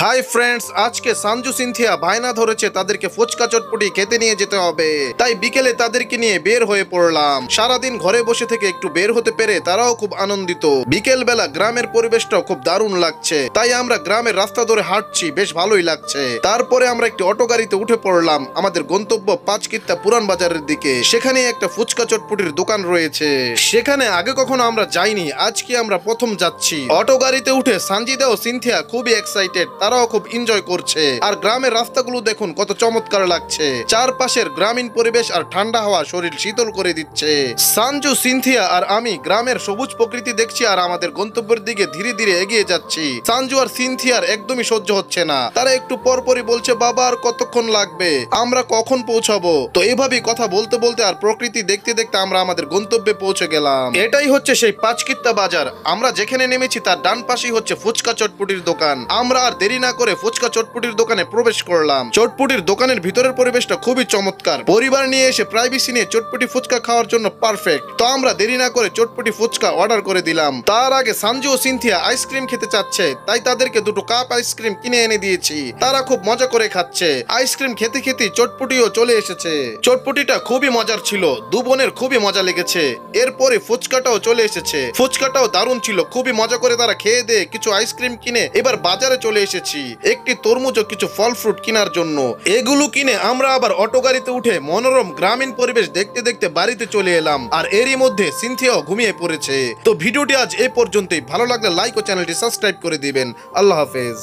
Hi friends, আজকে Sanju Cynthia বায়না ধরেছে তাদেরকে ফুচকা চটপটি খেতে নিয়ে যেতে হবে। তাই বিকেলে তাদেরকে নিয়ে বের হয়ে পড়লাম। সারাদিন ঘরে বসে থেকে একটু বের হতে পেরে তারাও খুব আনন্দিত। বিকেল বেলা গ্রামের পরিবেশটাও খুব দারুণ লাগছে, তাই আমরা গ্রামের রাস্তা ধরে হাঁটছি, বেশ ভালোই লাগছে। তারপরে আমরা একটি অটো গাড়িতে উঠে পড়লাম আমাদের গন্তব্য পাঁচকিত্তা পুরান বাজারের দিকে। সেখানে একটা ফুচকা চটপটির দোকান রয়েছে, সেখানে আগে কখনো আমরা যাইনি, আজকে আমরা প্রথম যাচ্ছি। অটো গাড়িতে উঠে সানজিদা ও সিনথিয়া খুবই এক্সাইটেড, তারাও খুব এনজয় করছে। আর গ্রামের রাস্তাগুলো দেখুন কত চমৎকার লাগছে। চারপাশের গ্রামীণ পরিবেশ আর ঠান্ডা হাওয়া শরীর শীতল করে দিচ্ছে। সানজু, সিনথিয়া আর আমি গ্রামের সবুজ প্রকৃতি দেখছি আর আমাদের গন্তব্যের দিকে ধীরে ধীরে এগিয়ে যাচ্ছি। সানজু আর সিনথিয়ার একদমই সহ্য হচ্ছে না, তারা একটু পরপরই বলছে, বাবা আর কতক্ষণ লাগবে, আমরা কখন পৌঁছাবো। তো এভাবেই কথা বলতে বলতে আর প্রকৃতি দেখতে দেখতে আমরা আমাদের গন্তব্যে পৌঁছে গেলাম। এটাই হচ্ছে সেই পাঁচকিত্তা বাজার। আমরা যেখানে নেমেছি তার ডান পাশেই হচ্ছে ফুচকা চটপটির দোকান। আমরা আর দেরি না করে ফুচকা চটপটির দোকানে প্রবেশ করলাম। চটপটির দোকানের ভিতরের পরিবেশটা খুবই চমৎকার। পরিবার নিয়ে এসে প্রাইভেসি নিয়ে চটপটি ফুচকা খাওয়ার জন্য পারফেক্ট। তো আমরা দেরি না করে চটপটি ফুচকা অর্ডার করে দিলাম। তার আগে সানজু ও সিনথিয়া আইসক্রিম খেতে চাচ্ছে, তাই তাদেরকে দুটো কাপ আইসক্রিম কিনে এনে দিয়েছি। তারা খুব মজা করে খাচ্ছে। আইসক্রিম খেতে খেতে চটপটিও চলে এসেছে। চটপটিটা খুবই মজার ছিল, দু বোনের খুবই মজা লেগেছে। এরপরে ফুচকাটাও চলে এসেছে। ফুচকাটাও দারুণ ছিল, খুবই মজা করে তারা খেয়ে দিয়ে কিছু আইসক্রিম কিনে এবার বাজারে চলে এসেছি একটি তরমুজ ও কিছু ফল ফ্রুট কেনার জন্য। এগুলো কিনে আমরা আবার অটো গাড়িতে উঠে মনোরম গ্রামীণ পরিবেশ দেখতে দেখতে বাড়িতে চলে এলাম। আর এরই মধ্যে সিনথিয়াও ঘুমিয়ে পড়েছে। তো ভিডিওটি আজ এ পর্যন্তই। ভালো লাগলে লাইক ও চ্যানেলটি সাবস্ক্রাইব করে দিবেন। আল্লাহ হাফেজ।